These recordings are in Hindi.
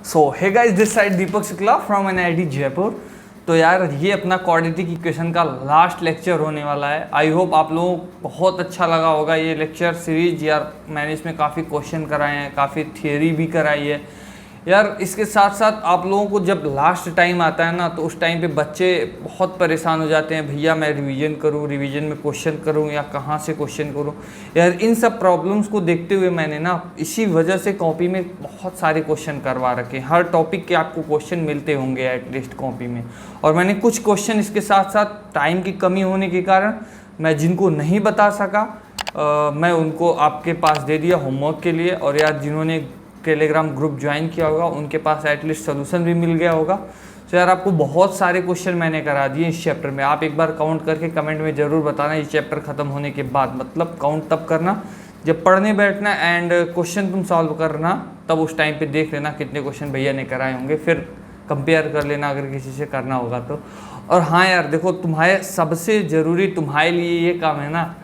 So hey guys, this side Deepak Shukla from NIT Jaipur. तो यार ये अपना क्वाड्रेटिक इक्वेशन का लास्ट लेक्चर होने वाला है। आई होप आप लोगों को बहुत अच्छा लगा होगा ये लेक्चर सीरीज। यार मैंने इसमें काफ़ी क्वेश्चन कराए हैं, काफ़ी थियरी भी कराई है यार। इसके साथ साथ आप लोगों को जब लास्ट टाइम आता है ना, तो उस टाइम पे बच्चे बहुत परेशान हो जाते हैं, भैया मैं रिवीजन करूँ, रिवीजन में क्वेश्चन करूँ या कहाँ से क्वेश्चन करूँ। यार इन सब प्रॉब्लम्स को देखते हुए मैंने ना इसी वजह से कॉपी में बहुत सारे क्वेश्चन करवा रखे हैं। हर टॉपिक के आपको क्वेश्चन मिलते होंगे एटलीस्ट कॉपी में। और मैंने कुछ क्वेश्चन इसके साथ साथ टाइम की कमी होने के कारण मैं जिनको नहीं बता सका मैं उनको आपके पास दे दिया होमवर्क के लिए। और यार जिन्होंने टेलीग्राम ग्रुप ज्वाइन किया होगा उनके पास एटलीस्ट सोल्यूशन भी मिल गया होगा। तो यार आपको बहुत सारे क्वेश्चन मैंने करा दिए इस चैप्टर में। आप एक बार काउंट करके कमेंट में ज़रूर बताना इस चैप्टर ख़त्म होने के बाद। मतलब काउंट तब करना जब पढ़ने बैठना एंड क्वेश्चन तुम सॉल्व करना, तब उस टाइम पे देख लेना कितने क्वेश्चन भैया ने कराए होंगे, फिर कंपेयर कर लेना अगर किसी से करना होगा तो। और हाँ यार देखो, तुम्हारे सबसे ज़रूरी तुम्हारे लिए ये काम है ना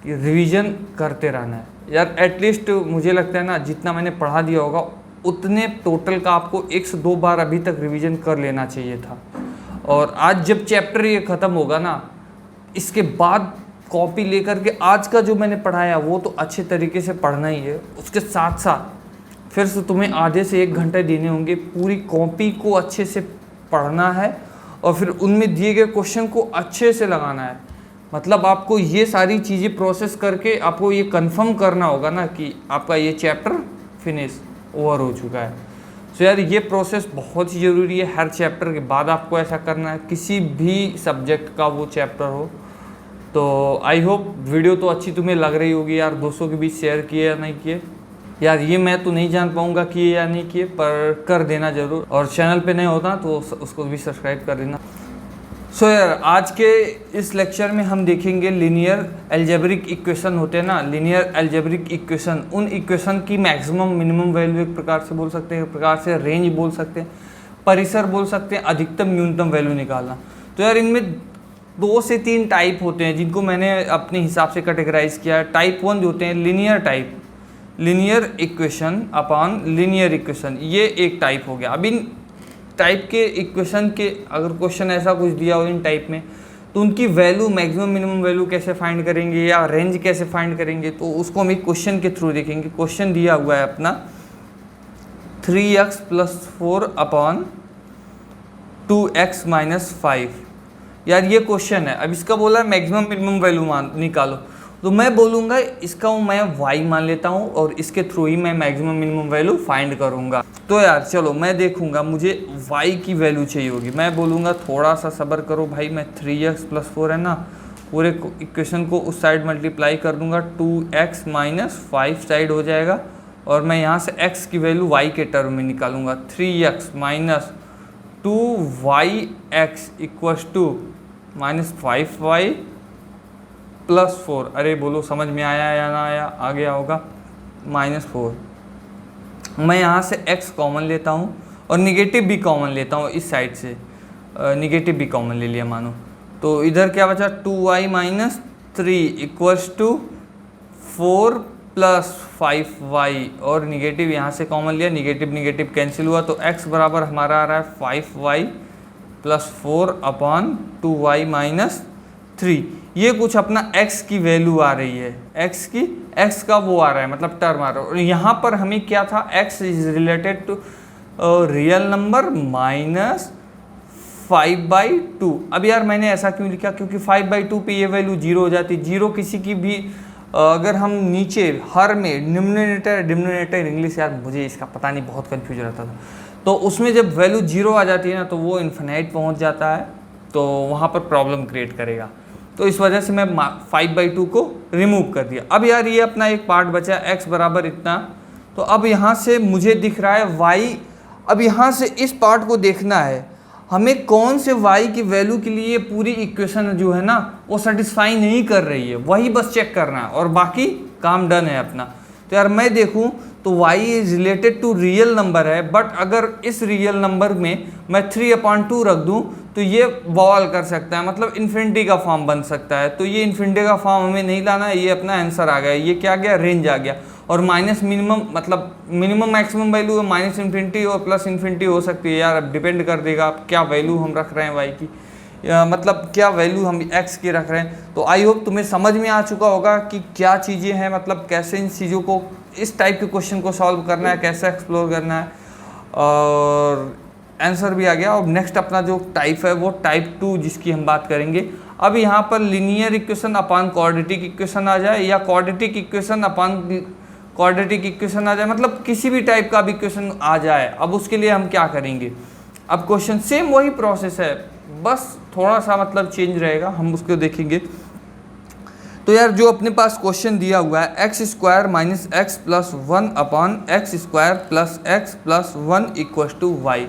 कि रिवीजन करते रहना है यार। एटलीस्ट मुझे लगता है ना, जितना मैंने पढ़ा दिया होगा उतने टोटल का आपको 1 से 2 बार अभी तक रिवीजन कर लेना चाहिए था। और आज जब चैप्टर ये ख़त्म होगा ना, इसके बाद कॉपी लेकर के आज का जो मैंने पढ़ाया वो तो अच्छे तरीके से पढ़ना ही है। उसके साथ साथ फिर से तुम्हें आधे से 1 घंटे देने होंगे, पूरी कॉपी को अच्छे से पढ़ना है और फिर उनमें दिए गए क्वेश्चन को अच्छे से लगाना है। मतलब आपको ये सारी चीज़ें प्रोसेस करके आपको ये कंफर्म करना होगा ना कि आपका ये चैप्टर फिनिश ओवर हो चुका है। सो यार ये प्रोसेस बहुत ही ज़रूरी है। हर चैप्टर के बाद आपको ऐसा करना है, किसी भी सब्जेक्ट का वो चैप्टर हो। तो आई होप वीडियो तो अच्छी तुम्हें लग रही होगी यार। दोस्तों के बीच शेयर किए या नहीं किए यार, ये मैं तो नहीं जान पाऊँगा किए या नहीं किए, पर कर देना ज़रूर। और चैनल पे नहीं होता तो उसको भी सब्सक्राइब कर देना। सो यार आज के इस लेक्चर में हम देखेंगे लीनियर अलजेब्रिक इक्वेशन होते हैं ना, लीनियर अलजेब्रिक इक्वेशन। उन इक्वेशन की मैक्सिमम मिनिमम वैल्यू एक प्रकार से बोल सकते हैं, एक प्रकार से रेंज बोल सकते हैं, परिसर बोल सकते हैं, अधिकतम न्यूनतम वैल्यू निकालना। तो यार इनमें 2 से 3 टाइप होते हैं जिनको मैंने अपने हिसाब से कैटेगराइज किया है। टाइप 1 जो होते हैं linear type, linear equation upon linear equation, ये एक टाइप हो गया। अब इन टाइप के इक्वेशन के अगर क्वेश्चन ऐसा कुछ दिया हो इन टाइप में, तो उनकी वैल्यू मैक्सिमम मिनिमम वैल्यू कैसे फाइंड करेंगे या रेंज कैसे फाइंड करेंगे, तो उसको हम एक क्वेश्चन के थ्रू देखेंगे। क्वेश्चन दिया हुआ है अपना 3x + 4 अपॉन 2x - 5। यार ये क्वेश्चन है। अब इसका बोला है मैक्सिमम मिनिमम वैल्यू निकालो, तो मैं बोलूँगा इसका मैं y मान लेता हूँ और इसके थ्रू ही मैं मैक्सिमम मिनिमम वैल्यू फाइंड करूँगा। तो यार चलो मैं देखूँगा, मुझे y की वैल्यू चाहिए होगी। मैं बोलूँगा थोड़ा सा सब्र करो भाई, मैं 3x + 4 है ना, पूरे इक्वेशन को उस साइड मल्टीप्लाई कर दूँगा, 2x - 5 साइड हो जाएगा। और मैं यहाँ से x की वैल्यू y के टर्म में निकालूँगा। 3x - 2yx = -5y + 4। अरे बोलो समझ में आया या ना आया? आ गया होगा। -4। मैं यहाँ से x कॉमन लेता हूँ और निगेटिव भी कॉमन लेता हूँ इस साइड से। निगेटिव भी कॉमन ले लिया मानो, तो इधर क्या बचा? 2y - 3 = 4 + 5y। और निगेटिव यहाँ से कॉमन लिया, निगेटिव निगेटिव कैंसिल हुआ, तो x बराबर हमारा आ रहा है 5y + 4 अपॉन 2y - 3। ये कुछ अपना x की वैल्यू आ रही है, x का वो आ रहा है, मतलब टर्म आ रहा है। और यहाँ पर हमें क्या था? x is related to real number -5/2। अब यार मैंने ऐसा क्यों लिखा? क्योंकि 5/2 पे ये वैल्यू 0 हो जाती। 0 किसी की भी अगर हम नीचे हर में डिनोमिनेटर इंग्लिश, यार मुझे इसका पता नहीं, बहुत कन्फ्यूज रहता था। तो उसमें जब वैल्यू 0 आ जाती है ना, तो वो इन्फिनाइट पहुँच जाता है, तो वहाँ पर प्रॉब्लम क्रिएट करेगा। तो इस वजह से मैं 5/2 को रिमूव कर दिया। अब यार ये अपना एक पार्ट बचा, x बराबर इतना। तो अब यहाँ से मुझे दिख रहा है y। अब यहाँ से इस पार्ट को देखना है हमें, कौन से y की वैल्यू के लिए पूरी इक्वेशन जो है ना वो सेटिस्फाई नहीं कर रही है, वही बस चेक करना है और बाकी काम डन है अपना। तो यार मैं देखूँ तो y is related to real number है, बट अगर इस रियल नंबर में मैं 3/2 रख दूं तो ये बॉल कर सकता है, मतलब इन्फिनिटी का फॉर्म बन सकता है। तो ये इन्फिनिटी का फॉर्म हमें नहीं लाना है, ये अपना आंसर आ गया। ये क्या गया? रेंज आ गया। और माइनस मिनिमम मतलब मिनिमम मैक्सिमम वैल्यू है माइनस इन्फिनिटी और प्लस इन्फिनिटी हो सकती है यार, अब डिपेंड कर देगा आप क्या वैल्यू हम रख रहे हैं वाई की, मतलब क्या वैल्यू हम एक्स की रख रहे हैं। तो आई होप तुम्हें समझ में आ चुका होगा कि क्या चीज़ें हैं, मतलब कैसे इन चीज़ों को, इस टाइप के क्वेश्चन को सॉल्व करना है, कैसे एक्सप्लोर करना है, और आंसर भी आ गया। और नेक्स्ट अपना जो टाइप है वो टाइप 2 जिसकी हम बात करेंगे। अब यहाँ पर लीनियर इक्वेशन अपान क्वाड्रेटिक इक्वेशन आ जाए या क्वाड्रेटिक इक्वेशन अपान क्वाड्रेटिक इक्वेशन आ जाए, मतलब किसी भी टाइप का भी इक्वेशन आ जाए, अब उसके लिए हम क्या करेंगे। अब क्वेश्चन सेम वही प्रोसेस है, बस थोड़ा सा मतलब चेंज रहेगा, हम उसको देखेंगे। तो यार जो अपने पास क्वेश्चन दिया हुआ है x square minus x plus 1 upon x square plus x plus 1 equal to y.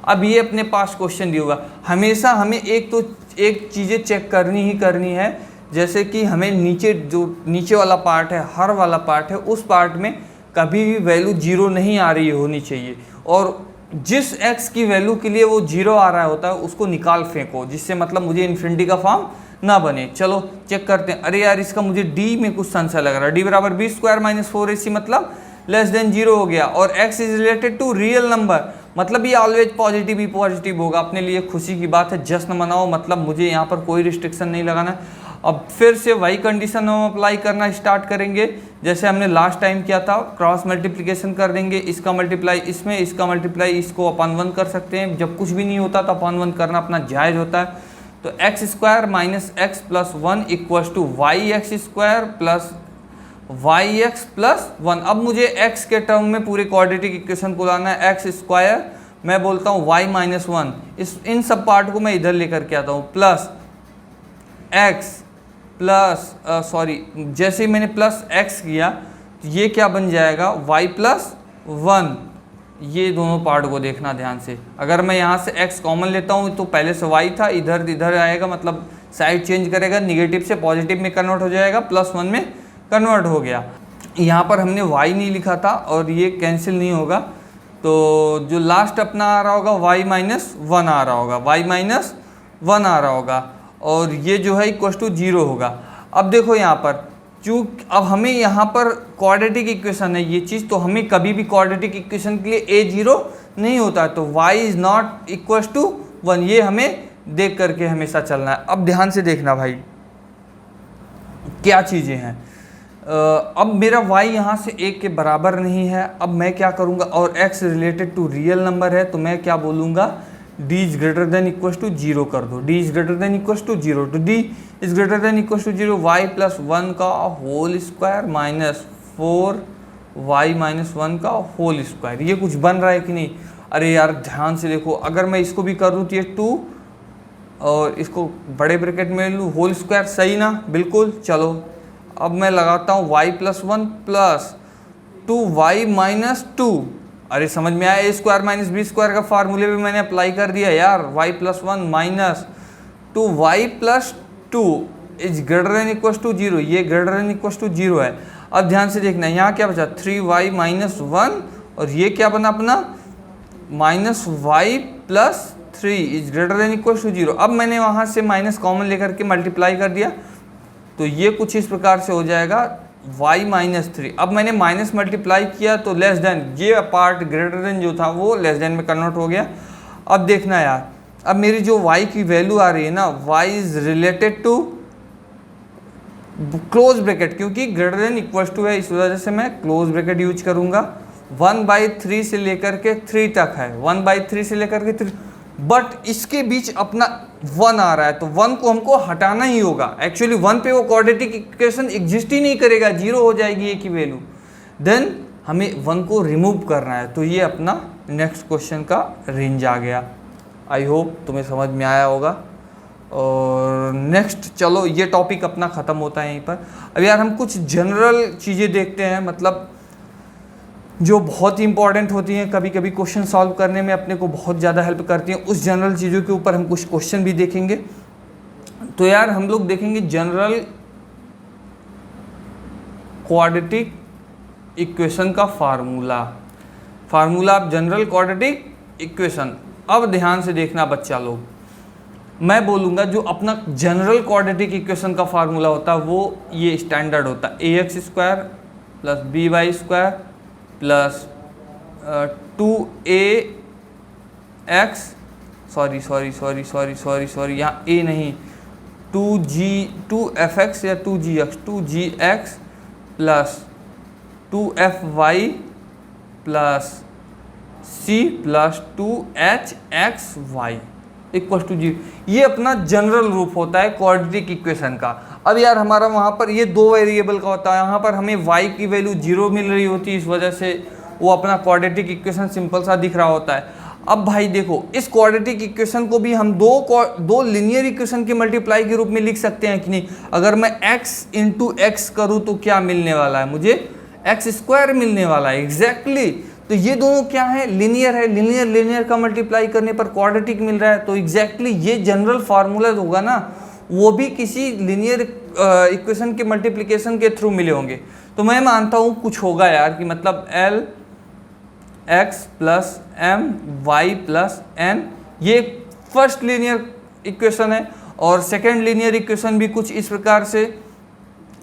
अब ये अपने पास क्वेश्चन दिया हुआ, हमेशा हमें एक चीज़ें चेक करनी ही करनी है, जैसे कि हमें नीचे वाला पार्ट है, हर वाला पार्ट है, उस पार्ट में कभी भी वैल्यू 0 नहीं आ रही होनी चाहिए, और जिस x की वैल्यू के लिए वो 0 आ रहा होता है उसको निकाल फेंको, जिससे मतलब मुझे इन्फिनिटी का फॉर्म ना बने। चलो चेक करते हैं। अरे यार इसका मुझे d में कुछ संशय लग रहा है, d बराबर बी स्क्वायर माइनस 4ac मतलब लेस देन 0 हो गया, और x is related to real number, मतलब ये ऑलवेज पॉजिटिव ही पॉजिटिव होगा। अपने लिए खुशी की बात है, जश्न मनाओ, मतलब मुझे यहाँ पर कोई रिस्ट्रिक्शन नहीं लगाना है। अब फिर से वही कंडीशन हम अप्लाई करना स्टार्ट करेंगे जैसे हमने लास्ट टाइम किया था, क्रॉस मल्टीप्लिकेशन कर देंगे, इसका मल्टीप्लाई इसमें, इसका मल्टीप्लाई इसको अपॉन 1 कर सकते हैं। जब कुछ भी नहीं होता तो अपॉन 1 करना अपना जायज़ होता है। तो x square minus x plus 1 equal to y x square plus y x plus 1। अब मुझे एक्स के टर्म में पूरे क्वाड्रेटिक इक्वेशन को लाना है। एक्स स्क्वायर मैं बोलता हूँ वाई माइनस 1, इन सब पार्ट को मैं इधर लेकर के आता हूँ, प्लस एक्स प्लस जैसे ही मैंने प्लस एक्स किया तो ये क्या बन जाएगा y प्लस 1। ये दोनों पार्ट को देखना ध्यान से, अगर मैं यहाँ से x कॉमन लेता हूँ तो पहले से y था, इधर आएगा, मतलब साइड चेंज करेगा, निगेटिव से पॉजिटिव में कन्वर्ट हो जाएगा, प्लस 1 में कन्वर्ट हो गया। यहाँ पर हमने y नहीं लिखा था और ये कैंसिल नहीं होगा, तो जो लास्ट अपना आ रहा होगा y माइनस 1 आ रहा होगा, y माइनस 1 आ रहा होगा, और ये जो है इक्वल टू 0 होगा। अब देखो यहाँ पर चूँकि अब हमें यहाँ पर क्वाड्रेटिक इक्वेशन है ये चीज़, तो हमें कभी भी क्वाड्रेटिक इक्वेशन के लिए a0 नहीं होता है, तो y is not equal to 1, ये हमें देख करके हमेशा चलना है। अब ध्यान से देखना भाई क्या चीज़ें हैं। अब मेरा y यहाँ से 1 के बराबर नहीं है, अब मैं क्या करूँगा, और x related to real number है, तो मैं क्या बोलूँगा, d is greater than equal to 0 कर दो, d is greater than equal to 0, तो d is greater than equal to 0, y plus 1 का whole square minus 4y minus 1 का होल स्क्वायर। ये कुछ बन रहा है कि नहीं? अरे यार ध्यान से देखो, अगर मैं इसको भी कर दूँ तो ये 2 और इसको बड़े ब्रैकेट में लूँ, होल स्क्वायर, सही ना, बिल्कुल। चलो अब मैं लगाता हूँ y plus 1 plus 2y minus 2। अरे समझ में आया, a square minus b square का फार्मूले भी मैंने अप्लाई कर दिया यार, y plus 1 minus 2y plus 2 is greater than equal to 0, ये ग्रेटर देन इक्वल टू 0 है। अब ध्यान से देखना, यहाँ क्या बचा, 3y माइनस 1, और ये क्या बना अपना minus y plus 3 is greater than equal to 0। अब मैंने वहाँ से माइनस कॉमन लेकर के मल्टीप्लाई कर दिया, तो ये कुछ इस प्रकार से हो जाएगा y माइनस 3। अब मैंने माइनस मल्टीप्लाई किया तो लेस देन, ये पार्ट ग्रेटर देन जो था वो लेस देन में कन्वर्ट हो गया। अब देखना यार, अब मेरी जो y की वैल्यू आ रही है ना, y is related to close bracket, क्योंकि ग्रेटर देन इक्वल टू है, इस वजह से मैं क्लोज ब्रैकेट यूज करूंगा। 1/3 से लेकर के 3 तक है, 1/3 से लेकर के 3, बट इसके बीच अपना 1 आ रहा है, तो 1 को हमको हटाना ही होगा। एक्चुअली 1 पे वो क्वाड्रेटिक इक्वेशन एग्जिस्ट ही नहीं करेगा, 0 हो जाएगी a की वैल्यू, देन हमें 1 को रिमूव करना है। तो ये अपना नेक्स्ट क्वेश्चन का रेंज आ गया। आई होप तुम्हें समझ में आया होगा। और नेक्स्ट चलो, ये टॉपिक अपना ख़त्म होता है यहीं पर। अब यार हम कुछ जनरल चीज़ें देखते हैं, मतलब जो बहुत ही इंपॉर्टेंट होती हैं, कभी कभी क्वेश्चन सॉल्व करने में अपने को बहुत ज़्यादा हेल्प करती हैं। उस जनरल चीज़ों के ऊपर हम कुछ क्वेश्चन भी देखेंगे। तो यार हम लोग देखेंगे जनरल क्वाड्रेटिक इक्वेशन का formula of general quadratic equation. अब ध्यान से देखना बच्चा लोग, मैं बोलूँगा जो अपना जनरल क्वाड्रेटिक इक्वेशन का फार्मूला होता है वो ये स्टैंडर्ड होता है, ax square plus b y square plus 2ax sorry यहाँ a नहीं, 2f(x) या 2gx plus 2fy plus c plus 2hxy equal to 0। ये अपना जनरल रूप होता है क्वाड्रेटिक इक्वेशन का। अब यार हमारा वहाँ पर ये 2 वेरिएबल का होता है, यहाँ पर हमें y की वैल्यू 0 मिल रही होती है, इस वजह से वो अपना क्वाड्रेटिक इक्वेशन सिंपल सा दिख रहा होता है। अब भाई देखो, इस क्वाड्रेटिक इक्वेशन को भी हम दो लीनियर इक्वेशन के मल्टीप्लाई के रूप में लिख सकते हैं कि नहीं। अगर मैं x इंटू एक्स करूँ तो क्या मिलने वाला है, मुझे एक्स स्क्वायर मिलने वाला है। एग्जैक्टली तो ये दोनों क्या है, लीनियर है। लीनियर का मल्टीप्लाई करने पर क्वाड्रेटिक मिल रहा है। तो एग्जैक्टली ये जनरल फार्मूला होगा ना, वो भी किसी लीनियर इक्वेशन के मल्टीप्लिकेशन के थ्रू मिले होंगे। तो मैं मानता हूँ कुछ होगा यार कि मतलब l x plus m y plus n, ये फर्स्ट लीनियर इक्वेशन है। और सेकेंड लीनियर इक्वेशन भी कुछ इस प्रकार से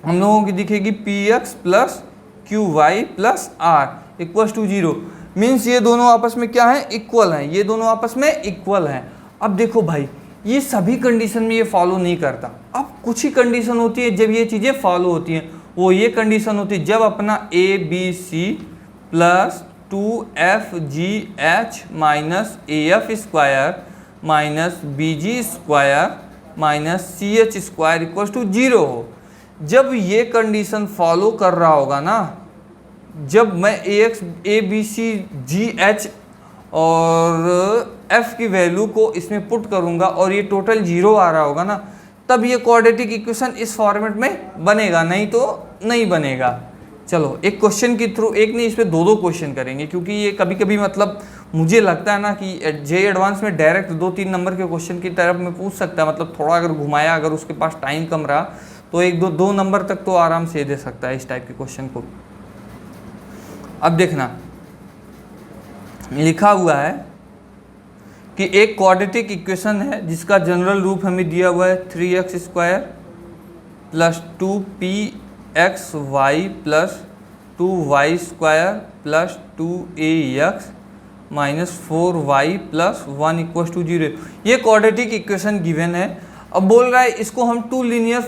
हम लोगों की दिखेगी, p x plus q y plus r equal to 0। Means ये दोनों आपस में क्या है, इक्वल हैं। ये दोनों आपस में इक्वल हैं। अब देखो भाई, ये सभी कंडीशन में ये फॉलो नहीं करता। अब कुछ ही कंडीशन होती है जब ये चीज़ें फॉलो होती हैं। वो ये कंडीशन होती है जब अपना a b c plus 2fgh minus af square minus bg square minus ch square equal to 0 हो। जब ये कंडीशन फॉलो कर रहा होगा ना, जब मैं ax a b c g h और f की वैल्यू को इसमें पुट करूंगा और ये टोटल 0 आ रहा होगा ना, तब ये क्वाड्रेटिक इक्वेशन इस फॉर्मेट में बनेगा, नहीं तो नहीं बनेगा। चलो एक क्वेश्चन के थ्रू, एक नहीं इस पे दो क्वेश्चन करेंगे, क्योंकि ये कभी कभी मतलब मुझे लगता है ना कि जे एडवांस में डायरेक्ट 2-3 नंबर के क्वेश्चन की तरफ में पूछ सकता है। मतलब थोड़ा अगर घुमाया, अगर उसके पास टाइम कम रहा तो 1-2 नंबर तक तो आराम से दे सकता है इस टाइप के क्वेश्चन को। अब देखना, लिखा हुआ है कि एक क्वाड्रेटिक इक्वेशन है जिसका जनरल रूप हमें दिया हुआ है 3x square plus 2px y plus 2y square plus 2ax minus 4y plus 1 equal to 0। ये क्वाड्रेटिक इक्वेशन गिवन है। अब बोल रहा है इसको हम टू लीनियर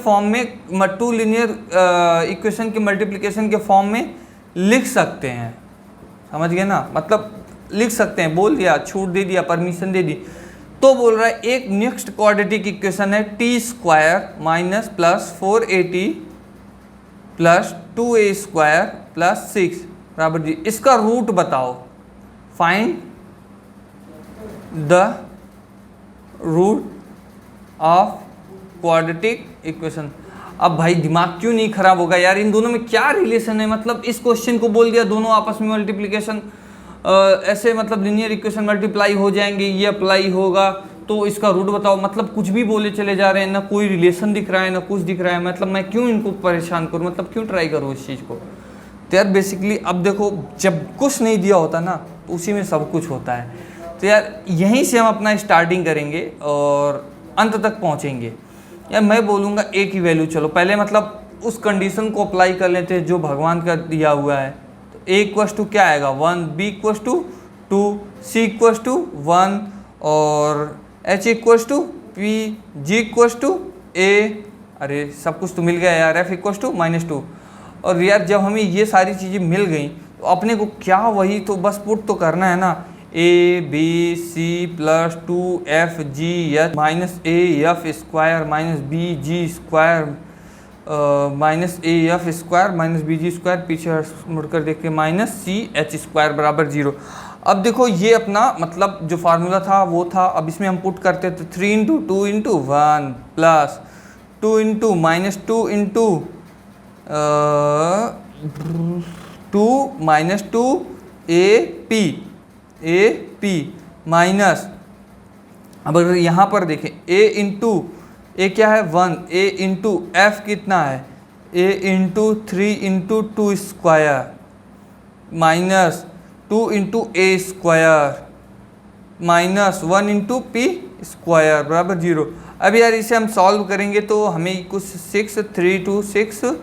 इक्वेशन के मल्टीप्लिकेशन के फॉर्म में लिख सकते हैं। समझ गए ना, मतलब लिख सकते हैं, बोल दिया, छूट दे दिया, परमिशन दे दी। तो बोल रहा है एक नेक्स्ट क्वाड्रेटिक इक्वेशन है t square minus plus 4at plus 2a square plus 6 बराबर जी। इसका रूट बताओ, find the root of quadratic equation. अब भाई दिमाग क्यों नहीं खराब होगा यार, इन दोनों में क्या रिलेशन है। मतलब इस क्वेश्चन को बोल दिया दोनों आपस में मल्टीप्लिकेशन, ऐसे मतलब लिनियर इक्वेशन मल्टीप्लाई हो जाएंगे, ये अप्लाई होगा, तो इसका रूट बताओ। मतलब कुछ भी बोले चले जा रहे हैं, ना कोई रिलेशन दिख रहा है ना कुछ दिख रहा है। मतलब मैं क्यों इनको परेशान करूं, मतलब क्यों ट्राई करूं इस चीज़ को। तो यार बेसिकली अब देखो, जब कुछ नहीं दिया होता ना तो उसी में सब कुछ होता है। तो यार यहीं से हम अपना स्टार्टिंग करेंगे और अंत तक पहुँचेंगे। यार मैं बोलूँगा ए की वैल्यू, चलो पहले मतलब उस कंडीशन को अप्लाई कर लेते हैं जो भगवान का दिया हुआ है। तो ए इक्वस टू क्या आएगा 1, B equals to 2, C equals to 1 और H equals to P, G equals to A, अरे सब कुछ तो मिल गया यार, एफ इक्वस टू -2। और यार जब हमें ये सारी चीज़ें मिल गई तो अपने को क्या वही तो बस पुट तो करना है ना, a b c plus 2fg minus a f square minus b g square minus a f square minus b g square, पीछे मुड़कर देख के माइनस सी एच स्क्वायर बराबर 0। अब देखो ये अपना मतलब जो फार्मूला था वो था। अब इसमें हम पुट करते थे 3 into 2 into 1 plus 2 into minus 2 into 2 minus 2 A P minus, अब अगर यहाँ पर देखें ए इंटू ए क्या है 1, ए इंटू एफ कितना है A into 3 into 2 square minus 2 into A square minus 1 into P square बराबर 0। अब यार इसे हम सॉल्व करेंगे तो हमें कुछ 6, 3 2 6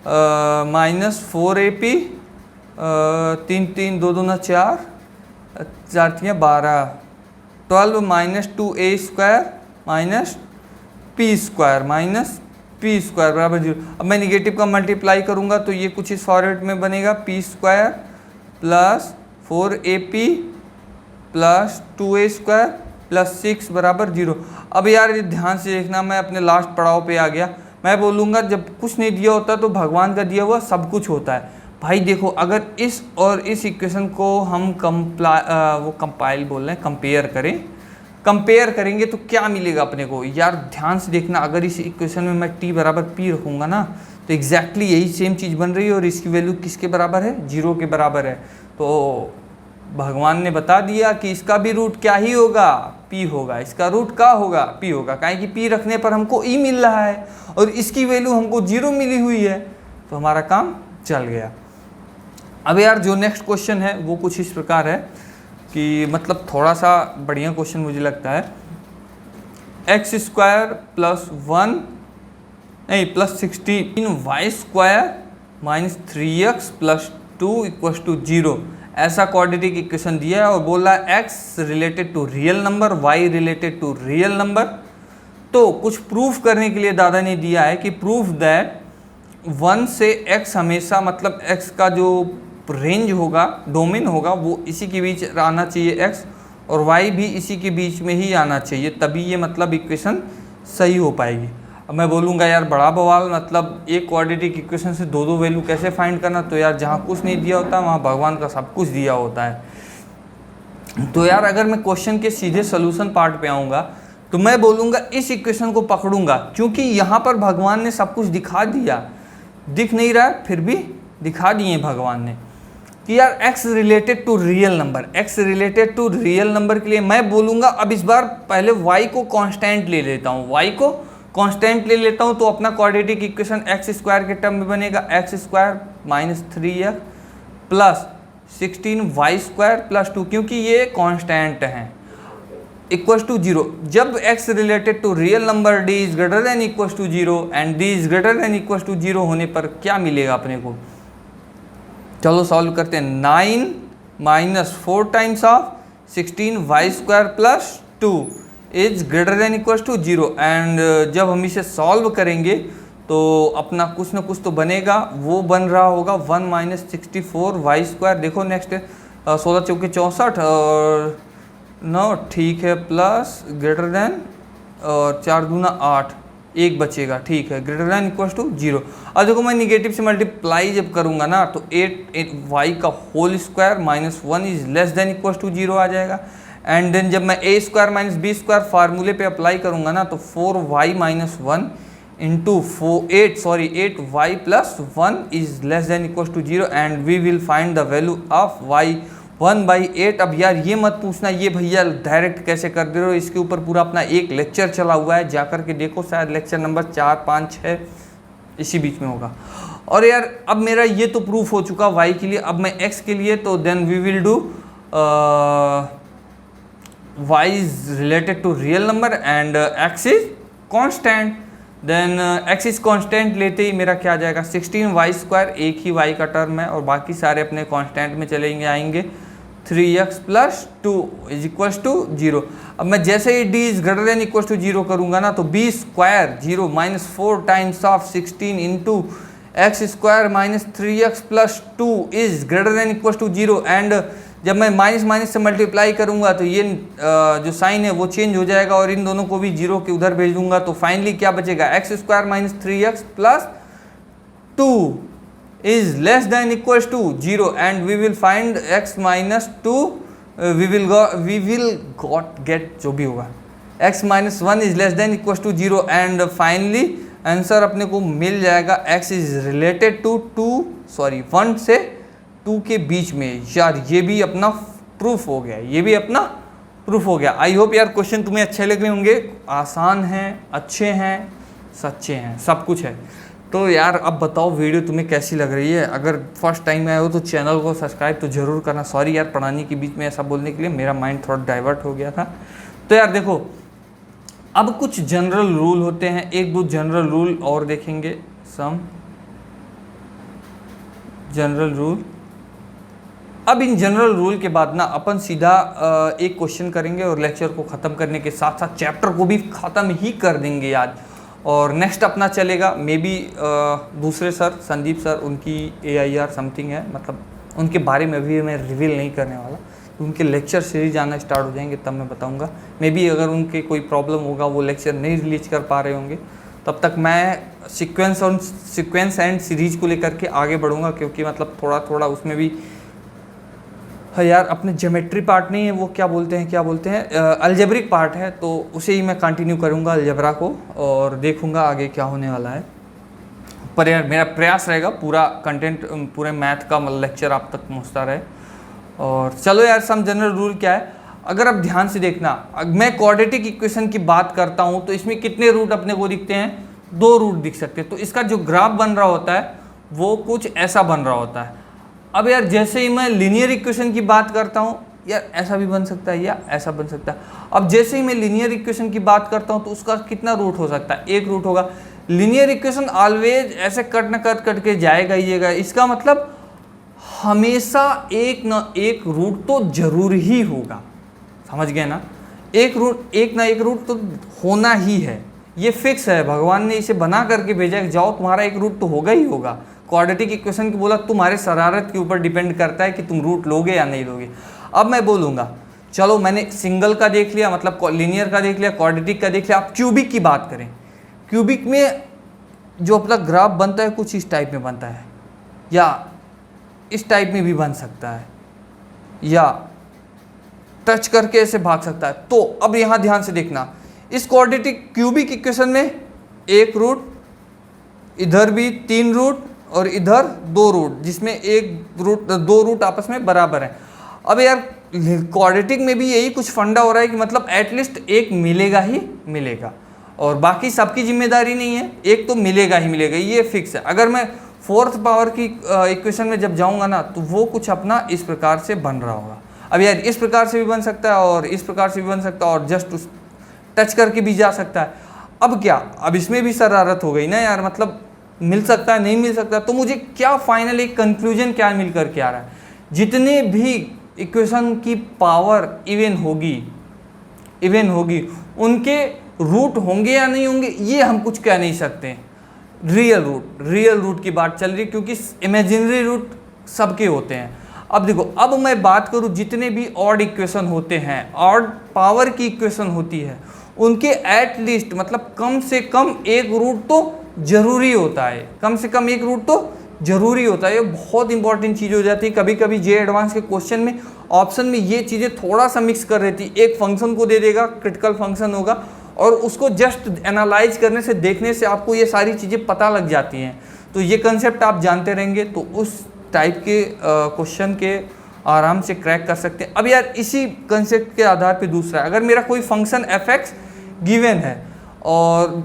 -4AP, 3 3 2 2 4, 4 3 12, 12 -2A² -P² बराबर 0। अब मैं निगेटिव का मल्टीप्लाई करूंगा तो ये कुछ इस फॉर्मेट में बनेगा, P² + 4AP + 2A² + 6 बराबर 0। अब यार ये ध्यान से देखना, मैं अपने लास्ट पड़ाव पे आ गया। मैं बोलूँगा जब कुछ नहीं दिया होता तो भगवान का दिया हुआ सब कुछ होता है। भाई देखो, अगर इस और इस इक्वेशन को हम कंपेयर करेंगे तो क्या मिलेगा अपने को। यार ध्यान से देखना, अगर इस इक्वेशन में मैं t बराबर p रखूँगा ना तो एग्जैक्टली यही सेम चीज़ बन रही है और इसकी वैल्यू किसके बराबर है, 0 के बराबर है। तो भगवान ने बता दिया कि इसका भी रूट क्या ही होगा, p होगा। इसका रूट क्या होगा, p होगा, काहे कि p रखने पर हमको e मिल रहा है और इसकी वैल्यू हमको 0 मिली हुई है, तो हमारा काम चल गया। अब यार जो नेक्स्ट क्वेश्चन है वो कुछ इस प्रकार है कि मतलब थोड़ा सा बढ़िया क्वेश्चन मुझे लगता है। x² + 1 नहीं +16y² - 3x + 2 = 0 ऐसा क्वाड्रेटिक इक्वेशन दिया है और बोला है x related to real number, y related to real number. तो कुछ प्रूफ करने के लिए दादा ने दिया है कि प्रूफ दैट 1 से x हमेशा, मतलब x का जो रेंज होगा, डोमेन होगा, वो इसी के बीच आना चाहिए x, और y भी इसी के बीच में ही आना चाहिए, तभी ये मतलब इक्वेशन सही हो पाएगी। अब मैं बोलूँगा यार बड़ा बवाल, मतलब एक क्वाड्रेटिक इक्वेशन से दो दो वैल्यू कैसे फाइंड करना। तो यार जहाँ कुछ नहीं दिया होता वहाँ भगवान का सब कुछ दिया होता है। तो यार अगर मैं क्वेश्चन के सीधे सोल्यूशन पार्ट पे आऊँगा तो मैं बोलूँगा इस इक्वेशन को पकड़ूंगा, क्योंकि यहाँ पर भगवान ने सब कुछ दिखा दिया। दिख नहीं रहा है फिर भी दिखा दिए भगवान ने कि यार x related to real number, x related to real number के लिए मैं बोलूँगा, अब इस बार पहले y को कांस्टेंट ले लेता हूँ, y को कांस्टेंट ले लेता हूँ तो अपना क्वाड्रेटिक इक्वेशन x² के टर्म में बनेगा, x² - 3x + 16y² + 2, क्योंकि ये कांस्टेंट हैं, = 0। जब x related to real number d is greater than equal to 0 and d is greater than equal to 0 होने पर क्या मिलेगा अपने को। चलो सॉल्व करते हैं। 9 - 4 times of 16y² + 2 is greater than equal to 0 and जब हम इसे सॉल्व करेंगे तो अपना कुछ ना कुछ तो बनेगा, वो बन रहा होगा 1 - 64y²। देखो नेक्स्ट 16 चौके 64 और 9 ठीक है, प्लस ग्रेटर देन और 4 दूना 8, 1 बचेगा, ठीक है, ग्रेटर देन इक्वल टू 0। अब देखो मैं निगेटिव से मल्टीप्लाई जब करूँगा ना तो 8y का whole square -1 is less than equal to 0 आ जाएगा। एंड देन जब मैं a² - b² फार्मूले पे अप्लाई करूँगा ना तो 4y - 1 into 8y + 1 is less than equal to 0 and we will find the value of y 1/8। अब यार ये मत पूछना ये भैया डायरेक्ट कैसे कर दे रहे हो, इसके ऊपर पूरा अपना एक लेक्चर चला हुआ है, जाकर के देखो, शायद लेक्चर नंबर 4, 5, 6 इसी बीच में होगा। और यार अब मेरा ये तो प्रूफ हो चुका y के लिए, अब मैं x के लिए तो then we will do y is related to real number and x is constant. Then x is constant लेते ही मेरा क्या आ जाएगा 16y², एक ही y का टर्म है और बाकी सारे अपने कांस्टेंट में चलेंगे आएंगे। 3x + 2 is equal to 0। अब मैं जैसे ही d is greater than equal to 0 करूँगा ना तो b² 0 - 4 times of 16 into x² - 3x + 2 is greater than equal to 0 and जब मैं माइनस से मल्टीप्लाई करूंगा तो ये जो साइन है वो चेंज हो जाएगा और इन दोनों को भी 0 के उधर भेज दूंगा तो फाइनली क्या बचेगा x² - 3x + 2 is less than equal to 0 and we will find x - 2 we will get जो भी होगा x - 1 is less than equal to 0 and finally answer अपने को मिल जाएगा x इज रिलेटेड टू 1 से 2 के बीच में। यार ये भी अपना प्रूफ हो गया, ये भी अपना प्रूफ हो गया। आई होप यार क्वेश्चन तुम्हें अच्छे लग रहे होंगे, आसान हैं, अच्छे हैं, सच्चे हैं, सब कुछ है। तो यार अब बताओ वीडियो तुम्हें कैसी लग रही है। अगर फर्स्ट टाइम आए हो तो चैनल को सब्सक्राइब तो ज़रूर करना। सॉरी यार पढ़ाने के बीच में ऐसा बोलने के लिए, मेरा माइंड थोड़ा डाइवर्ट हो गया था। तो यार देखो अब कुछ जनरल रूल होते हैं, एक दो जनरल रूल और देखेंगे। Some general rule. अब इन जनरल रूल के बाद ना अपन सीधा एक क्वेश्चन करेंगे और लेक्चर को ख़त्म करने के साथ साथ चैप्टर को भी ख़त्म ही कर देंगे आज। और नेक्स्ट अपना चलेगा मे बी दूसरे सर संदीप सर, उनकी AIR समथिंग है, मतलब उनके बारे में भी मैं रिवील नहीं करने वाला। उनके लेक्चर सीरीज आना स्टार्ट हो जाएंगे तब मैं बताऊंगा। मे बी अगर उनके कोई प्रॉब्लम होगा, वो लेक्चर नहीं रिलीज कर पा रहे होंगे, तब तक मैं सीक्वेंस एंड सीरीज को लेकर के आगे बढ़ूंगा, क्योंकि मतलब थोड़ा थोड़ा उसमें भी यार अपने ज्योमेट्री पार्ट नहीं है, वो क्या बोलते हैं अलजेब्रिक पार्ट है, तो उसे ही मैं कंटिन्यू करूँगा अलजेब्रा को, और देखूँगा आगे क्या होने वाला है। पर यार मेरा प्रयास रहेगा पूरा कंटेंट, पूरे मैथ का लेक्चर आप तक पहुँचता रहे। और चलो यार, सम जनरल रूल क्या है, अगर आप ध्यान से देखना, मैं क्वाड्रेटिक इक्वेशन की बात करता हूँ तो इसमें कितने रूट अपने को दिखते हैं, 2 रूट दिख सकते हैं। तो इसका जो ग्राफ बन रहा होता है वो कुछ ऐसा बन रहा होता है। अब यार जैसे ही मैं लीनियर इक्वेशन की बात करता हूँ, यार ऐसा भी बन सकता है या ऐसा बन सकता है। अब जैसे ही मैं लीनियर इक्वेशन की बात करता हूँ तो उसका कितना रूट हो सकता है, 1 रूट होगा। लीनियर इक्वेशन ऑलवेज ऐसे कट के जाएगा ही, इसका मतलब हमेशा एक ना एक रूट तो जरूर ही होगा, समझ गए ना। एक ना एक रूट तो होना ही है, ये फिक्स है। भगवान ने इसे बना करके भेजा कि जाओ तुम्हारा एक रूट तो होगा ही होगा। क्वाड्रेटिक इक्वेशन की बोला तुम्हारे शरारत के ऊपर डिपेंड करता है कि तुम रूट लोगे या नहीं लोगे। अब मैं बोलूँगा चलो मैंने सिंगल का देख लिया, मतलब लीनियर का देख लिया, क्वाड्रेटिक का देख लिया, आप क्यूबिक की बात करें। क्यूबिक में जो अपना ग्राफ बनता है कुछ इस टाइप में बनता है, या इस टाइप में भी बन सकता है, या टच करके ऐसे भाग सकता है। तो अब यहाँ ध्यान से देखना, इस क्वाड्रेटिक क्यूबिक इक्वेशन में 1 रूट, इधर भी 3 रूट और इधर 2 रूट, जिसमें 2 रूट आपस में बराबर है। अब यार क्वाड्रेटिक में भी यही कुछ फंडा हो रहा है कि मतलब एटलीस्ट एक मिलेगा ही मिलेगा, और बाकी सबकी जिम्मेदारी नहीं है, एक तो मिलेगा ही मिलेगा, ये फिक्स है। अगर मैं 4th पावर की इक्वेशन में जब जाऊंगा ना तो वो कुछ अपना इस प्रकार से बन रहा होगा। अब यार इस प्रकार से भी बन सकता है और इस प्रकार से भी बन सकता है, और जस्ट उस टच करके भी जा सकता है। अब क्या, अब इसमें भी शरारत हो गई ना यार, मतलब मिल सकता है नहीं मिल सकता। तो मुझे क्या फाइनल एक कंक्लूजन क्या मिल करके आ रहा है, जितने भी इक्वेशन की पावर इवन होगी उनके रूट होंगे या नहीं होंगे ये हम कुछ कह नहीं सकते। रियल रूट की बात चल रही है, क्योंकि इमेजिनरी रूट सबके होते हैं। अब देखो, अब मैं बात करूं जितने भी ऑड इक्वेशन होते हैं, ऑड पावर की इक्वेशन होती है, उनके एट लीस्ट मतलब कम से कम एक रूट तो जरूरी होता है, कम से कम एक रूट तो जरूरी होता है। ये बहुत इंपॉर्टेंट चीज़ हो जाती है। कभी कभी जे एडवांस के क्वेश्चन में ऑप्शन में ये चीज़ें थोड़ा सा मिक्स कर देती है। एक फंक्शन को दे देगा, क्रिटिकल फंक्शन होगा, और उसको जस्ट एनालाइज करने से, देखने से आपको ये सारी चीज़ें पता लग जाती हैं। तो ये कंसेप्ट आप जानते रहेंगे तो उस टाइप के क्वेश्चन के आराम से क्रैक कर सकते हैं। अब यार इसी कंसेप्ट के आधार पे दूसरा, अगर मेरा कोई फंक्शन f(x) गिवन है और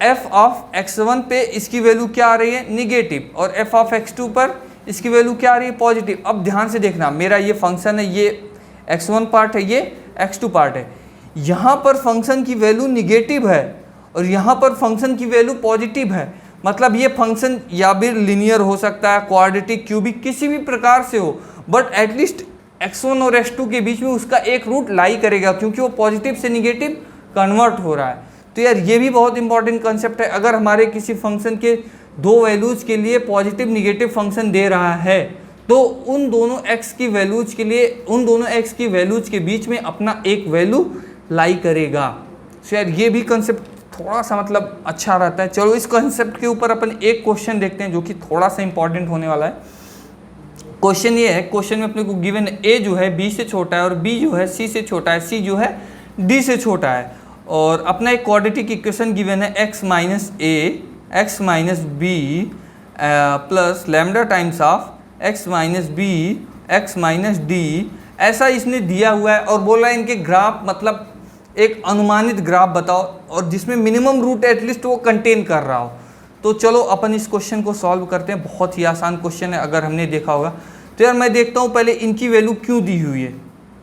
f ऑफ x1 पे इसकी वैल्यू क्या आ रही है, निगेटिव, और f ऑफ x2 पर इसकी वैल्यू क्या आ रही है, पॉजिटिव। अब ध्यान से देखना, मेरा ये फंक्शन है, ये x1 पार्ट है, ये x2 पार्ट है। यहाँ पर फंक्शन की वैल्यू निगेटिव है और यहाँ पर फंक्शन की वैल्यू पॉजिटिव है, मतलब ये फंक्शन या भी लिनियर हो सकता है, क्वाड्रेटिक, क्यूबिक, किसी भी प्रकार से हो, बट एटलीस्ट x1 और x2 के बीच में उसका एक रूट लाई करेगा, क्योंकि वो पॉजिटिव से निगेटिव कन्वर्ट हो रहा है। तो यार ये भी बहुत इंपॉर्टेंट कंसेप्ट है। अगर हमारे किसी फंक्शन के 2 वैल्यूज के लिए पॉजिटिव निगेटिव फंक्शन दे रहा है, तो उन दोनों x की वैल्यूज के लिए, उन दोनों x की वैल्यूज के बीच में अपना एक वैल्यू लाई करेगा। तो यार ये भी कंसेप्ट थोड़ा सा मतलब अच्छा रहता है। चलो इस कंसेप्ट के ऊपर अपन एक क्वेश्चन देखते हैं जो कि थोड़ा सा इंपॉर्टेंट होने वाला है। क्वेश्चन ये है, क्वेश्चन में अपने को गिवन a जो है b से छोटा है और b जो है c से छोटा है, c जो है d से छोटा है, और अपना एक क्वाड्रेटिक इक्वेशन गिवन है x minus a x minus b plus lambda times of x minus b x minus d, ऐसा इसने दिया हुआ है। और बोल रहा है इनके ग्राफ, मतलब एक अनुमानित ग्राफ बताओ और जिसमें मिनिमम रूट एटलीस्ट वो कंटेन कर रहा हो। तो चलो अपन इस क्वेश्चन को सॉल्व करते हैं। बहुत ही आसान क्वेश्चन है, अगर हमने देखा होगा। तो यार मैं देखता हूँ पहले इनकी वैल्यू क्यों दी हुई है,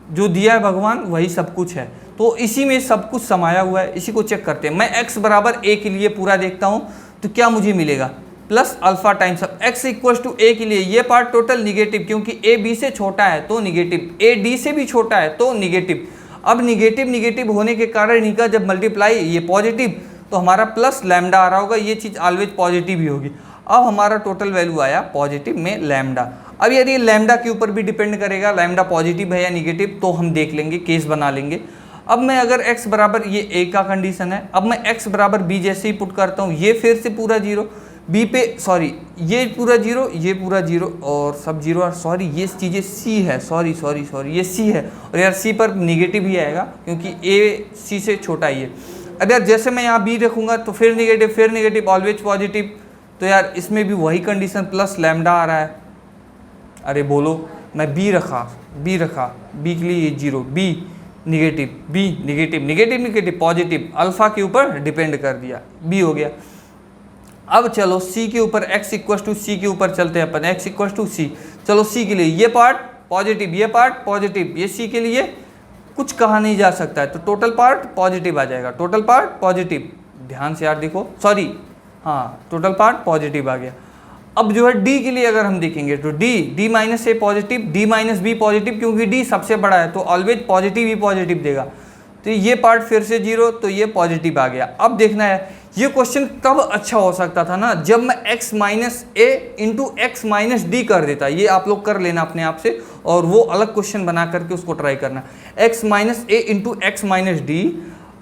जो दिया है भगवान वही सब कुछ है, तो इसी में सब कुछ समाया हुआ है। इसी को चेक करते हैं। मैं x बराबर a के लिए पूरा देखता हूँ तो क्या मुझे मिलेगा, plus alpha times of x equal to A के लिए ये पार्ट टोटल निगेटिव, क्योंकि ए बी से छोटा है तो निगेटिव, ए डी से भी छोटा है तो निगेटिव। अब निगेटिव निगेटिव होने के कारण इनका जब मल्टीप्लाई ये पॉजिटिव, तो हमारा प्लस लैम्डा आ रहा होगा, ये चीज़ ऑलवेज पॉजिटिव ही होगी। अब हमारा टोटल वैल्यू आया पॉजिटिव में लैम्डा। अब यदि ये लैम्डा के ऊपर भी डिपेंड करेगा लैम्डा पॉजिटिव है या निगेटिव, तो हम देख लेंगे, केस बना लेंगे। अब मैं अगर x बराबर ये a का कंडीशन है, अब मैं x बराबर b जैसे ही पुट करता हूँ, ये फिर से पूरा जीरो, b पे सॉरी ये पूरा जीरो, ये पूरा जीरो और सब जीरो, और सॉरी ये चीज़ें c है, सॉरी ये c है, और यार c पर निगेटिव ही आएगा क्योंकि a c से छोटा ही है। अब यार जैसे मैं यहाँ b रखूँगा तो फिर निगेटिव ऑलवेज पॉजिटिव, तो यार इसमें भी वही कंडीशन प्लस लैम्डा आ रहा है। अरे बोलो, मैं b रखा b के लिए ये zero, b negative positive, alpha के ऊपर डिपेंड कर दिया, b हो गया। अब चलो c के ऊपर x इक्वल टू c के ऊपर चलते हैं अपन, x इक्वल टू c। चलो c के लिए ये पार्ट पॉजिटिव, ये पार्ट पॉजिटिव, ये c के लिए कुछ कहा नहीं जा सकता है, तो टोटल पार्ट पॉजिटिव आ जाएगा, टोटल पार्ट पॉजिटिव। ध्यान से यार देखो, सॉरी हाँ टोटल पार्ट पॉजिटिव आ गया। अब जो है d के लिए अगर हम देखेंगे तो d minus A positive, d minus B positive, क्योंकि d सबसे बड़ा है तो ऑलवेज पॉजिटिव ही पॉजिटिव देगा। तो ये पार्ट फिर से जीरो, तो ये पॉजिटिव आ गया। अब देखना है ये क्वेश्चन कब अच्छा हो सकता था ना, जब मैं x minus A into X minus D कर देता। ये आप लोग कर लेना अपने आप से, और वो अलग क्वेश्चन बना करके उसको ट्राई करना। x minus A into X minus D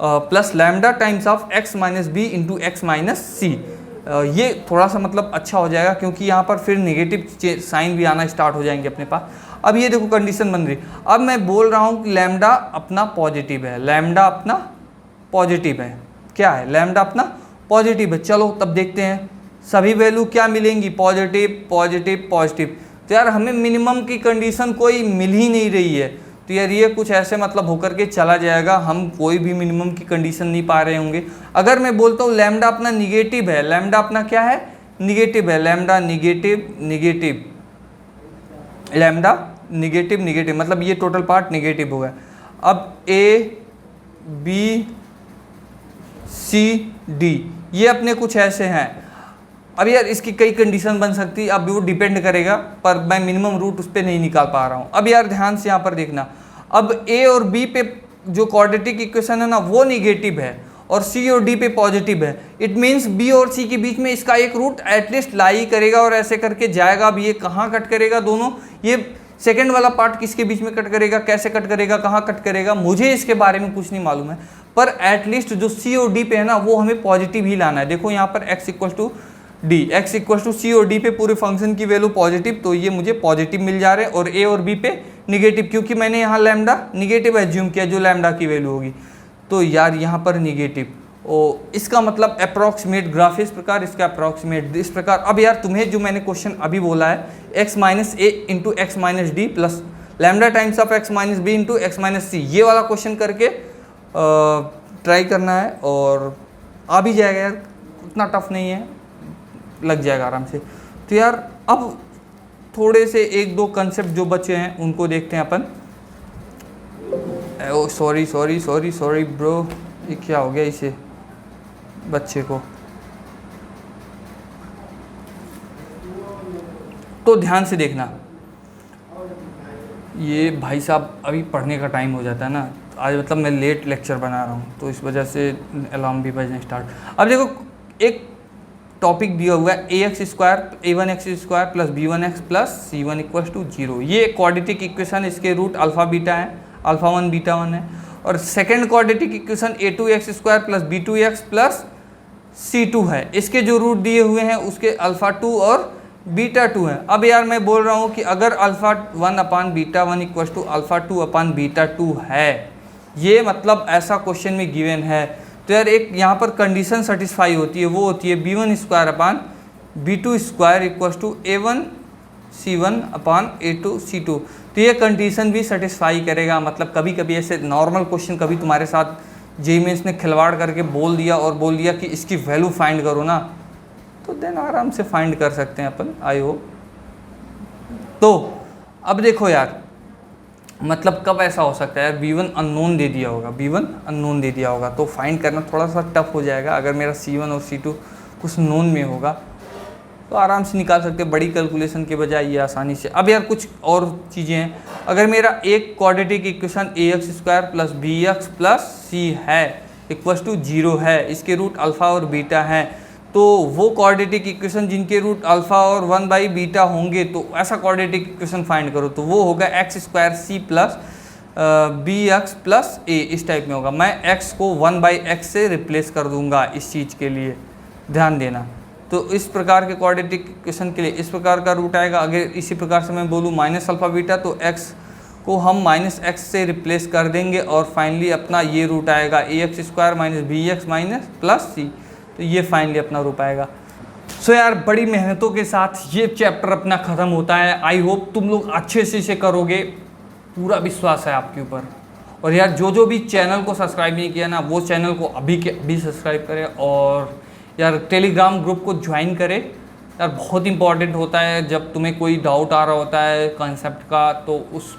plus lambda times of x minus B into X minus C. ये थोड़ा सा मतलब अच्छा हो जाएगा, क्योंकि यहाँ पर फिर नेगेटिव साइन भी आना स्टार्ट हो जाएंगे अपने पास। अब ये देखो कंडीशन बन रही, अब मैं बोल रहा हूँ कि लैम्डा अपना पॉजिटिव है, लैम्डा अपना पॉजिटिव है, क्या है लैम्डा अपना पॉजिटिव है। चलो तब देखते हैं सभी वैल्यू क्या मिलेंगी, पॉजिटिव पॉजिटिव पॉजिटिव। तो यार हमें मिनिमम की कंडीशन कोई मिल ही नहीं रही है, तो यार ये कुछ ऐसे मतलब होकर के चला जाएगा, हम कोई भी मिनिमम की कंडीशन नहीं पा रहे होंगे। अगर मैं बोलता हूँ लैम्डा अपना निगेटिव है, लैम्डा अपना क्या है निगेटिव है, लैम्डा निगेटिव लैम्डा निगेटिव मतलब ये टोटल पार्ट निगेटिव हो गया। अब ए बी सी डी ये अपने कुछ ऐसे हैं। अब यार इसकी कई कंडीशन बन सकती है, अब वो डिपेंड करेगा, पर मैं मिनिमम रूट उस पर नहीं निकाल पा रहा हूँ। अब यार ध्यान से यहाँ पर देखना, अब ए और बी पे जो क्वाड्रेटिक इक्वेशन है ना वो निगेटिव है, और सी और डी पे पॉजिटिव है। इट मीन्स बी और सी के बीच में इसका एक रूट एटलीस्ट लाई करेगा और ऐसे करके जाएगा। अब ये कहाँ कट करेगा दोनों, ये सेकंड वाला पार्ट किसके बीच में कट करेगा, कैसे कट करेगा, कहाँ कट करेगा, मुझे इसके बारे में कुछ नहीं मालूम है, पर एटलीस्ट जो सी और डी पे है ना वो हमें पॉजिटिव ही लाना है। देखो यहाँ पर x equal to D, X equal to C और डी पे पूरे फंक्शन की वैल्यू पॉजिटिव, तो ये मुझे पॉजिटिव मिल जा रहे हैं, और ए और बी पे निगेटिव, क्योंकि मैंने यहाँ लैम्डा निगेटिव एज्यूम किया जो लैम्डा की वैल्यू होगी। तो यार यहाँ पर निगेटिव, और इसका मतलब अप्रॉक्सीमेट ग्राफ इस प्रकार, इसका अप्रॉक्सीमेट इस प्रकार। अब यार तुम्हें जो मैंने क्वेश्चन अभी बोला है x minus A into X minus D plus lambda times of x minus B into X minus C, ये वाला क्वेश्चन करके ट्राई करना है, और आ भी जाएगा यार, उतना टफ नहीं है, लग जाएगा आराम से। तो यार अब थोड़े से एक दो कंसेप्ट जो बचे हैं उनको देखते हैं अपन। ओ सॉरी ब्रो, ये क्या हो गया इसे बच्चे को। तो ध्यान से देखना, ये भाई साहब अभी पढ़ने का टाइम हो जाता है ना, आज मतलब मैं लेट लेक्चर बना रहा हूँ तो इस वजह से अलार्म भी बजने स्टार्ट। अब देखो एक टॉपिक दिया हुआ है a1x plus b1x plus c1 equal to 0। ये क्वाड्रेटिक इक्वेशन, इसके रूट अल्फ़ा बीटा है, अल्फ़ा 1 बीटा 1 है। और second quadratic equation a2x plus b2x plus c2 है, इसके जो रूट दिए हुए हैं उसके अल्फ़ा 2 और बीटा 2 है। अब यार मैं बोल रहा हूँ कि अगर alpha 1 upon beta 1 equal to alpha 2 upon beta 2 है, ये मतलब ऐसा क्वेश्चन में गिवन है, तो यार एक यहाँ पर कंडीशन सेटिस्फाई होती है, वो होती है b1 square upon b2 square equal to a1 c1 upon a2 c2। तो ये कंडीशन भी सेटिस्फाई करेगा। मतलब कभी कभी ऐसे नॉर्मल क्वेश्चन कभी तुम्हारे साथ जेईई मेंस ने खिलवाड़ करके बोल दिया कि इसकी वैल्यू फाइंड करो ना, तो देन आराम से फाइंड कर सकते हैं अपन, आई होप। तो अब देखो यार, मतलब कब ऐसा हो सकता है यार, b1 अननोन दे दिया होगा, तो फाइंड करना थोड़ा सा टफ हो जाएगा। अगर मेरा c1 और c2 कुछ नोन में होगा तो आराम से निकाल सकते हैं, बड़ी कैलकुलेशन के बजाय ये आसानी से। अब यार कुछ और चीज़ें हैं, अगर मेरा एक quadratic equation ax² plus bx plus c है इक्वल्स टू 0 है, इसके रूट अल्फ़ा और बीटा हैं, तो वो क्वाड्रेटिक इक्वेशन जिनके रूट अल्फ़ा और 1/बीटा होंगे, तो ऐसा क्वाड्रेटिक इक्वेशन फाइंड करो, तो वो होगा x² plus bx plus a, इस टाइप में होगा। मैं x को 1/x से रिप्लेस कर दूंगा इस चीज़ के लिए, ध्यान देना। तो इस प्रकार के क्वाड्रेटिक इक्वेशन के लिए इस प्रकार का रूट आएगा। अगर इसी प्रकार से मैं बोलूँ माइनस अल्फ़ा बीटा, तो x को हम -x से रिप्लेस कर देंगे और फाइनली अपना ये रूट आएगा ax² minus bx minus plus c, तो ये फाइनली अपना रूप आएगा। सो यार बड़ी मेहनतों के साथ ये चैप्टर अपना ख़त्म होता है। आई होप तुम लोग अच्छे से इसे करोगे, पूरा विश्वास है आपके ऊपर। और यार जो भी चैनल को सब्सक्राइब नहीं किया ना, वो चैनल को अभी के अभी सब्सक्राइब करें, और यार टेलीग्राम ग्रुप को ज्वाइन करें। यार बहुत इंपॉर्टेंट होता है, जब तुम्हें कोई डाउट आ रहा होता है कॉन्सेप्ट का, तो उस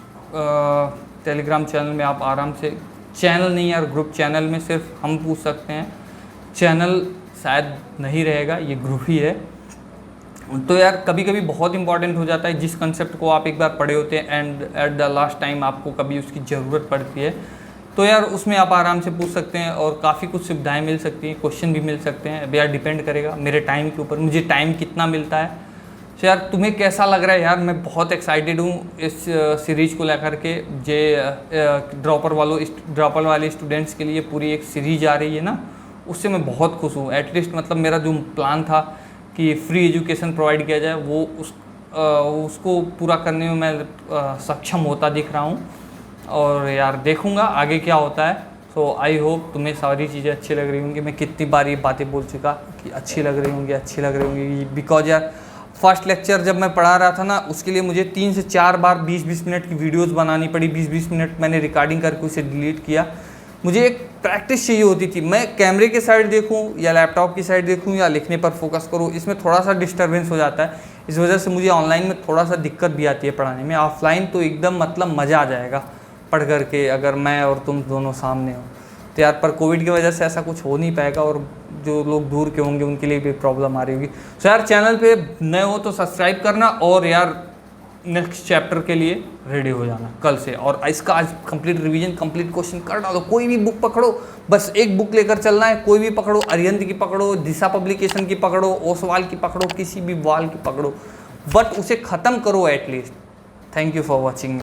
टेलीग्राम चैनल में आप आराम से, चैनल नहीं यार ग्रुप चैनल में सिर्फ हम पूछ सकते हैं, चैनल शायद नहीं रहेगा, ये ग्रुप ही है। तो यार कभी कभी बहुत इंपॉर्टेंट हो जाता है, जिस कंसेप्ट को आप एक बार पढ़े होते हैं and at the last time आपको कभी उसकी ज़रूरत पड़ती है, तो यार उसमें आप आराम से पूछ सकते हैं और काफ़ी कुछ सुविधाएं मिल सकती हैं, क्वेश्चन भी मिल सकते हैं। अब यार डिपेंड करेगा मेरे टाइम के ऊपर, मुझे टाइम कितना मिलता है। तो यार तुम्हें कैसा लग रहा है? यार मैं बहुत एक्साइटेड हूँ इस सीरीज़ को लेकर के। ड्रॉपर वाले स्टूडेंट्स के लिए पूरी एक सीरीज आ रही है ना, उससे मैं बहुत खुश हूँ। एटलीस्ट मतलब मेरा जो प्लान था कि फ्री एजुकेशन प्रोवाइड किया जाए, वो उसको पूरा करने में मैं सक्षम होता दिख रहा हूँ। और यार देखूँगा आगे क्या होता है। सो आई होप तुम्हें सारी चीज़ें अच्छी लग रही होंगी। मैं कितनी बार ये बातें बोल चुका कि अच्छी लग रही होंगी, बिकॉज यार फर्स्ट लेक्चर जब मैं पढ़ा रहा था ना, उसके लिए मुझे 3 से 4 बार 20-20 मिनट की वीडियोस बनानी पड़ी। 20-20 मिनट मैंने रिकॉर्डिंग करके उसे डिलीट किया। मुझे एक प्रैक्टिस चाहिए होती थी, मैं कैमरे की साइड देखूं या लैपटॉप की साइड देखूं या लिखने पर फोकस करूं, इसमें थोड़ा सा डिस्टर्बेंस हो जाता है। इस वजह से मुझे ऑनलाइन में थोड़ा सा दिक्कत भी आती है पढ़ाने में। ऑफलाइन तो एकदम मतलब मज़ा आ जाएगा पढ़ करके, अगर मैं और तुम दोनों सामने हो तो यार। पर कोविड की वजह से ऐसा कुछ हो नहीं पाएगा, और जो लोग दूर के होंगे उनके लिए भी प्रॉब्लम आ रही होगी। सो यार चैनल पे नए हो तो सब्सक्राइब करना, और यार नेक्स्ट चैप्टर के लिए रेडी हो जाना कल से। और इसका आज कंप्लीट रिवीजन, कंप्लीट क्वेश्चन कर डालो। कोई भी बुक पकड़ो, बस एक बुक लेकर चलना है, कोई भी पकड़ो, अरिहंत की पकड़ो, दिशा पब्लिकेशन की पकड़ो, ओसवाल की पकड़ो, किसी भी वाल की पकड़ो, बट उसे ख़त्म करो at least. Thank you for watching.